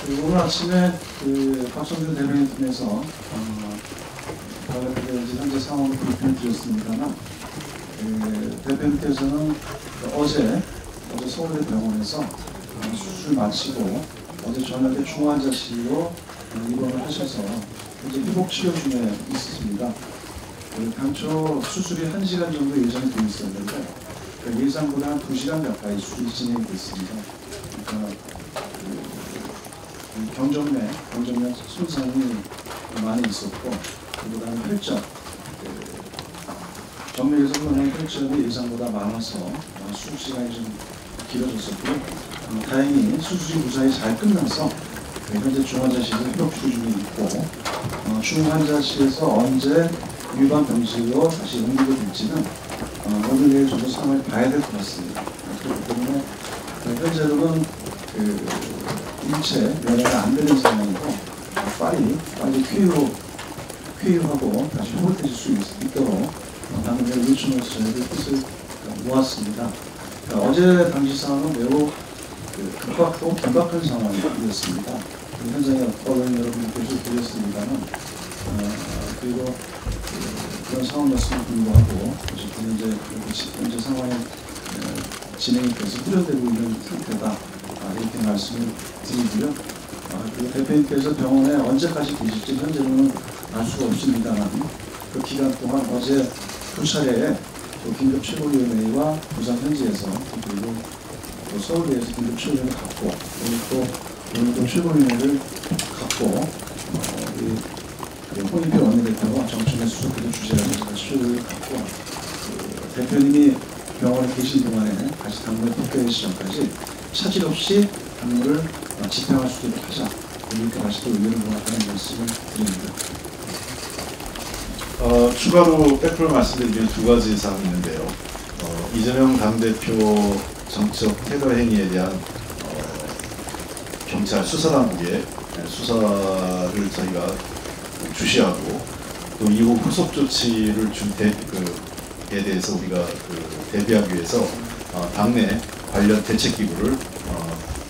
오늘 아침에 박성준 대변인 통해서 현재 상황을 브리핑을 드렸습니다만, 대표님께서는 어제 서울대 병원에서 수술 마치고 어제 저녁에 중환자실로 입원을 하셔서 현재 회복 치료 중에 있습니다. 당초 수술이 1시간 정도 예정이 되어 있었는데 예상보다 한 2시간 가까이 수술이 진행됐습니다. 그러니까 경정면 손상이 많이 있었고, 그다음에 혈전, 정맥에서 흘러나온 혈전이 예상보다 많아서 수술 시간이 좀 길어졌었고요. 다행히 수술이 무사히 잘 끝나서 현재 중환자실에 회복 치료 중에 있고, 중환자실에서 언제 일반 병실로 다시 옮기게 될지는 오늘 내일 좀 더 상황을 봐야 될 것 같습니다. 그렇기 때문에 현재로는 일체 면회가 안 되는 상황이고, 빨리 쾌유하고 다시 회복될 수 있도록 방금 요청해서 저희들 뜻을 모았습니다. 어제 당시 상황은 매우 급박하고 긴박한 상황이었습니다. 현장에 언론 여러분께서 드렸습니다만, 그리고 그런 상황이었음을 불구하고 현재 상황이 진행이 돼서 후련되고 있는 상태다, 이렇게 말씀을 드리고요. 그리고 대표님께서 병원에 언제까지 계실지 현재로는 알 수가 없습니다만, 그 기간 동안 어제 두 차례에 긴급 최고위원회와 부산 현지에서, 그리고 또 서울대에서 긴급 최고위원회를 갖고, 그리고 또 오늘도 최고위원회를 갖고 홍익표 원내대표와 정청래 수석께서 주재하면서 최고위원회를 갖고, 대표님이 병원에 계신 동안에 다시 당무에 복귀할 시점까지 차질 없이 당무를 집행할 수 있도록 하자, 이렇게 다시 또 의견을 모았다는 말씀을 드립니다. 추가로 빼풀어 말씀드리면 두 가지 사항이 있는데요. 이재명 당대표 정치적 테러 행위에 대한 경찰 수사당국의 수사를 저희가 주시하고, 또 이후 후속 조치를 에 대해서 우리가 대비하기 위해서 당내 관련 대책기구를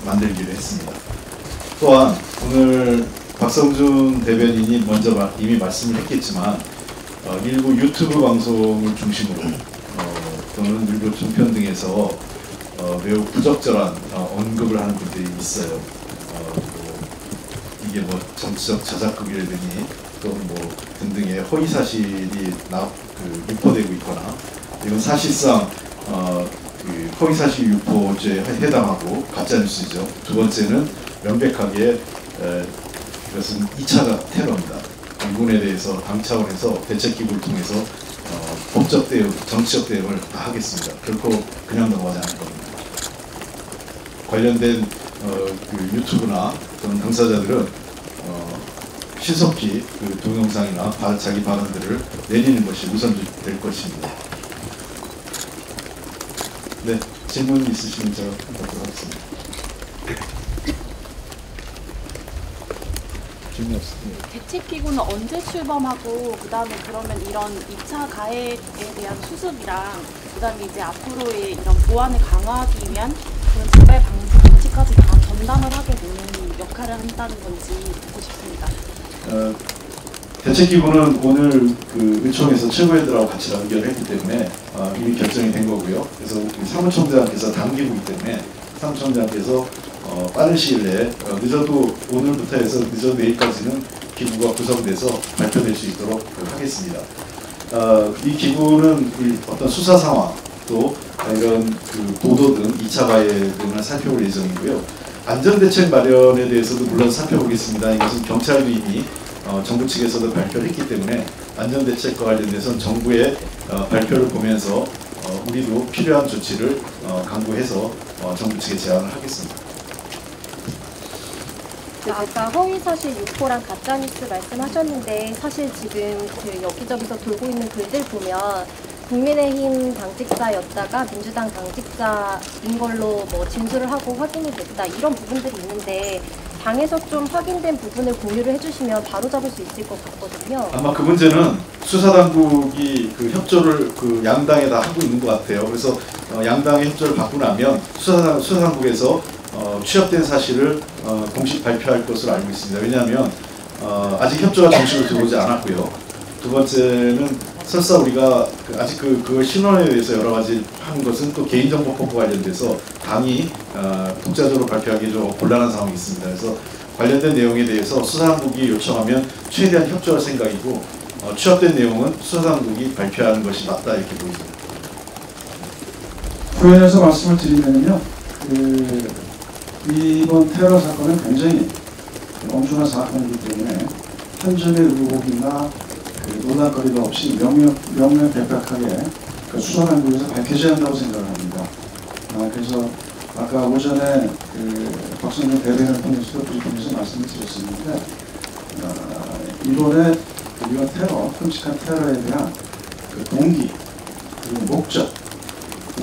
만들기로 했습니다. 또한 오늘 박성준 대변인이 먼저 이미 말씀을 했겠지만, 일부 유튜브 방송을 중심으로 또는 일부 종편 등에서 매우 부적절한 언급을 하는 분들이 있어요. 이게 뭐 정치적 자작극이라든지 또는 뭐 등등의 허위 사실이 유포되고 있거나, 이건 사실상 허위 사실 유포죄에 해당하고 가짜뉴스죠. 두 번째는 명백하게 이것은 2차 테러입니다. 이 부분에 대해서 당 차원에서 대책기구를 통해서 법적 대응, 정치적 대응을 다 하겠습니다. 결코 그냥 넘어가지 않을 겁니다. 관련된 유튜브나 또는 당사자들은 신속히 동영상이나 자기 발언들을 내리는 것이 우선될 것입니다. 네, 질문 있으시면 제가 받도록 하겠습니다. 질문 없습니다. 대책기구는 언제 출범하고, 그 다음에 그러면 이런 2차 가해에 대한 수습이랑, 그 다음에 이제 앞으로의 이런 보안을 강화하기 위한 그런 재발 방지 조치까지 다 전담을 하게 되는 역할을 한다는 건지 듣고 싶습니다. 대책기구는 오늘 의총에서 최고위원들하고 같이 의결을 했기 때문에 이미 결정이 된 거고요. 그래서 사무총장께서 당기구이기 때문에 사무총장께서 빠른 시일 내에 늦어도 오늘부터 해서 늦어도 내일까지는 기구가 구성돼서 발표될 수 있도록 하겠습니다. 이 기구는 어떤 수사 상황, 또 이런 보도 등 2차 가해 등을 살펴볼 예정이고요. 안전대책 마련에 대해서도 물론 살펴보겠습니다. 이것은 경찰도 이미 정부 측에서도 발표를 했기 때문에 안전대책과 관련돼서는 정부의 발표를 보면서 우리도 필요한 조치를 강구해서 정부 측에 제안을 하겠습니다. 아까 허위사실 유포랑 가짜뉴스 말씀하셨는데, 사실 지금 여기저기서 돌고 있는 글들 보면 국민의힘 당직자였다가 민주당 당직자인 걸로 뭐 진술을 하고 확인이 됐다, 이런 부분들이 있는데, 당에서 좀 확인된 부분을 공유를 해주시면 바로잡을 수 있을 것 같거든요. 아마 그 문제는 수사당국이 협조를 양당에 다 하고 있는 것 같아요. 그래서 양당의 협조를 받고 나면 수사당국에서 취합된 사실을 공식 발표할 것으로 알고 있습니다. 왜냐하면 아직 협조가 정식으로 들어오지 않았고요. 두 번째는 설사 우리가 아직 그 신원에 대해서 여러 가지 한 것은 또 개인정보 보호 관련돼서 당이 독자적으로 발표하기 좀 곤란한 상황이 있습니다. 그래서 관련된 내용에 대해서 수사당국이 요청하면 최대한 협조할 생각이고 취합된 내용은 수사당국이 발표하는 것이 맞다 이렇게 보입니다. 부연해서 말씀을 드리면요, 이번 테러 사건은 굉장히 엄중한 사건이기 때문에 한 점의 의혹이나 논란거리가 없이 명명백백하게 수사당국에서 밝혀져야 한다고 생각을 합니다. 그래서 아까 오전에 박성준 대변인을 통해서도 브리핑에서 말씀을 드렸었는데 이번에 이번 테러, 끔찍한 테러에 대한 동기, 그리고 목적,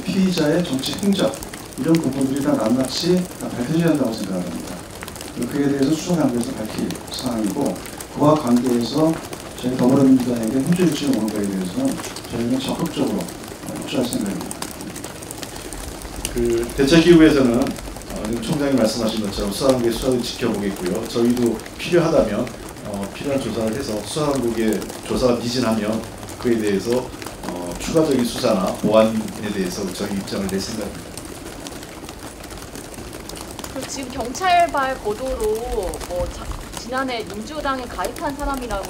피의자의 정치 행적 이런 부분들이 다 낱낱이 다 밝혀져야 한다고 생각을 합니다. 그에 대해서 수사당국에서 밝힐 사항이고 그와 관계해서 저희 더불어민주당에게 협조 요청이 오는 거에 대해서는 저희는 적극적으로 협조할 생각입니다. 대책기구에서는 총장이 말씀하신 것처럼 수사당국의 수사를 지켜보겠고요. 저희도 필요하다면 필요한 조사를 해서 수사당국의 조사가 미진하면 그에 대해서 추가적인 수사나 보완에 대해서 저희 입장을 낼 생각입니다. 지금 경찰발 보도로 지난해 민주당에 가입한 사람이라는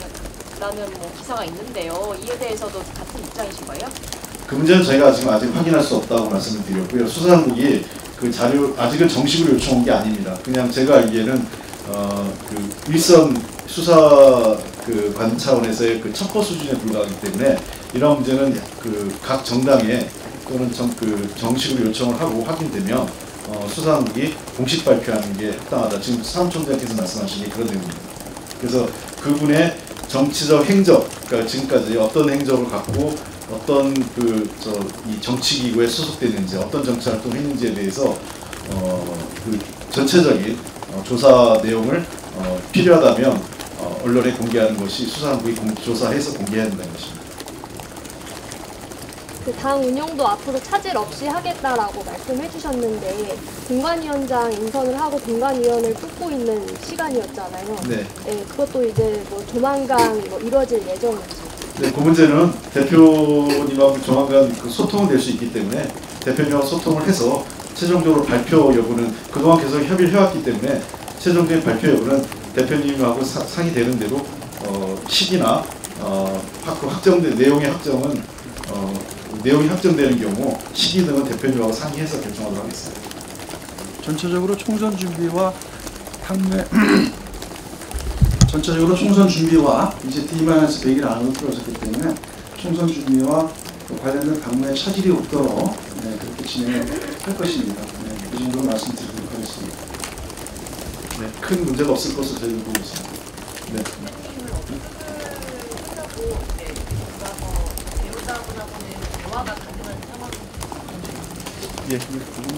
기사가 있는데요. 이에 대해서도 같은 입장이신 거예요? 그 문제는 저희가 지금 아직 확인할 수 없다고 말씀을 드렸고요. 수사당국이 그 자료 아직은 정식으로 요청한 게 아닙니다. 그냥 제가 알기에는 윗선 수사 관 차원에서의 첩보 수준에 불과하기 때문에 이런 문제는 각 정당에 또는 정식으로 요청을 하고 확인되면 수사당국이 공식 발표하는 게 합당하다. 지금 사무총장께서 말씀하신 게 그런 내용입니다. 그래서 그분의 정치적 행적, 그러니까 지금까지 어떤 행적을 갖고 어떤 이 정치기구에 소속됐는지, 어떤 정치활동을 했는지에 대해서 전체적인 조사 내용을 필요하다면 언론에 공개하는 것이 수사당국이 조사해서 공개해야 된다는 것입니다. 당 운영도 앞으로 차질 없이 하겠다라고 말씀해 주셨는데 공관위원장 인선을 하고 공관위원을 뽑고 있는 시간이었잖아요. 네. 네, 그것도 이제 조만간 이루어질 예정인지. 네, 그 문제는 대표님하고 조만간 소통은 될 수 있기 때문에 대표님하고 소통을 해서 최종적으로 발표 여부는 그동안 계속 협의를 해왔기 때문에 최종적인 발표 여부는 대표님하고 상의되는 대로 시기나 확정된 내용의 확정은 내용이 확정되는 경우 시기 등은 대표님하고 상의해서 결정하도록 하겠습니다. 전체적으로 총선 준비와 당내 전체적으로 총선 준비와 이제 D-100일 안으로 들어섰기 때문에 총선 준비와 관련된 당내 차질이 없도록 그렇게 진행을 할 것입니다. 그 정도로 말씀드리도록 하겠습니다. 네, 큰 문제가 없을 것으로 저희는 보고 있습니다. 네.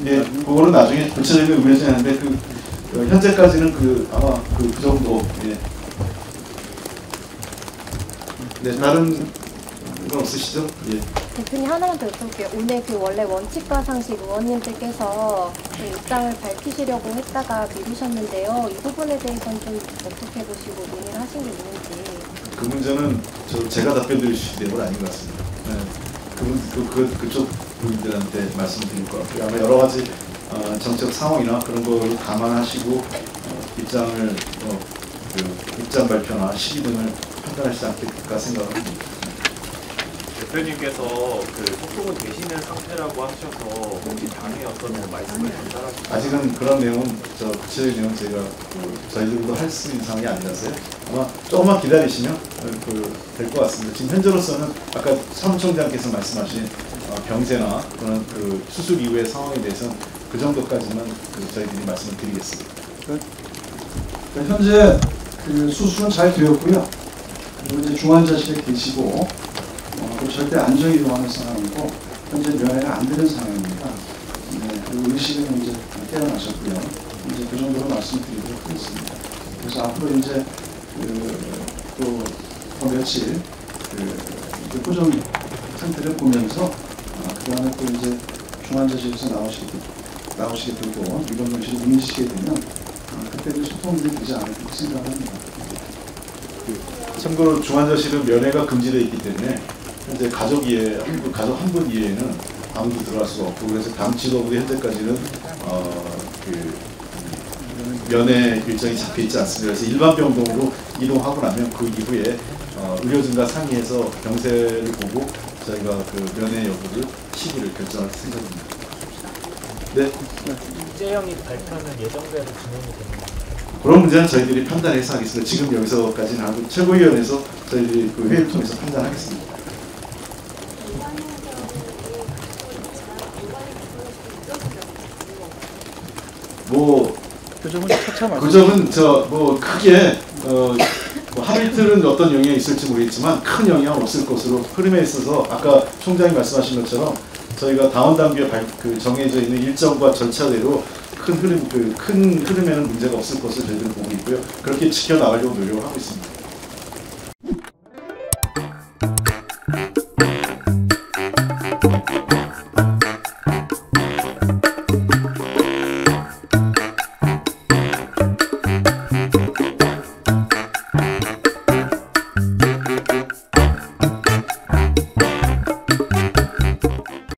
예, 그거는 나중에 구체적인 의뢰서 하는데 현재까지는 아마 그 정도. 예. 네, 다른 건 없으시죠? 예. 대표님 하나만 더 여쭤볼게요. 오늘 원래 원칙과 상식 의원님들께서 입장을 밝히시려고 했다가 미루셨는데요. 이 부분에 대해서는 좀 어떻게 보시고 논의를 하신 게 있는지. 그 문제는 제가 답변드릴 수 있는 건 아닌 것 같습니다. 네. 그쪽 분들한테 말씀드릴 것 같고요. 아마 여러 가지 정책 상황이나 그런 걸 감안하시고 입장을 입장 발표나 시기 등을 판단하시지 않겠을까 생각합니다. 대표님께서 소통은 되시는 상태라고 하셔서 혹시 당에 어떤 말씀을 전달하시나요? 아직은 그런 내용은 구체적인 내용은 제가 저희들도 할 수 있는 상황이 아니라서요. 아마 조금만 기다리시면 될 것 같습니다. 지금 현재로서는 아까 사무총장께서 말씀하신 병세나 또는 수술 이후의 상황에 대해서는 그 정도까지만 저희들이 말씀을 드리겠습니다. 현재 수술은 잘 되었고요. 그리고 이제 중환자실에 계시고 절대 안정이 일어나는 상황이고 현재 면회가 안 되는 상황입니다. 네, 그리고 의식은 이제 깨어나셨고요. 이제 그 정도로 말씀드리도록 하겠습니다. 그래서 앞으로 이제 또 며칠 호정 상태를 보면서 그 다음에 또 이제 중환자실에서 나오시기 나오시게 되고 이런 것이 움직이게 되면 그때도 소통이 되지 않을까 생각합니다. 참고로 중환자실은 면회가 금지되어 있기 때문에 현재 가족 한 분 이외에는 아무도 들어갈 수가 없고, 그래서 당 지도부도 현재까지는 면회 일정이 잡혀 있지 않습니다. 그래서 일반 병동으로 이동하고 나면 그 이후에 의료진과 상의해서 병세를 보고 저희가 그 면회 여부를 시기를 결정할 생각입니다. 네. 이재영이 발표는 예정대로 진행이 됩니다. 그런 문제는 저희들이 판단해서 하겠습니다. 지금 여기서까지는 하고 최고위원회에서 저희들이 그 회의를 통해서 판단하겠습니다. 그 점은 크게 하루 이틀은 어떤 영향이 있을지 모르겠지만 큰 영향은 없을 것으로 흐름에 있어서 아까 총장이 말씀하신 것처럼 저희가 다원 단계에 정해져 있는 일정과 절차대로 큰 흐름에는 문제가 없을 것으로 저희들은 보고 있고요. 그렇게 지켜나가려고 노력을 하고 있습니다.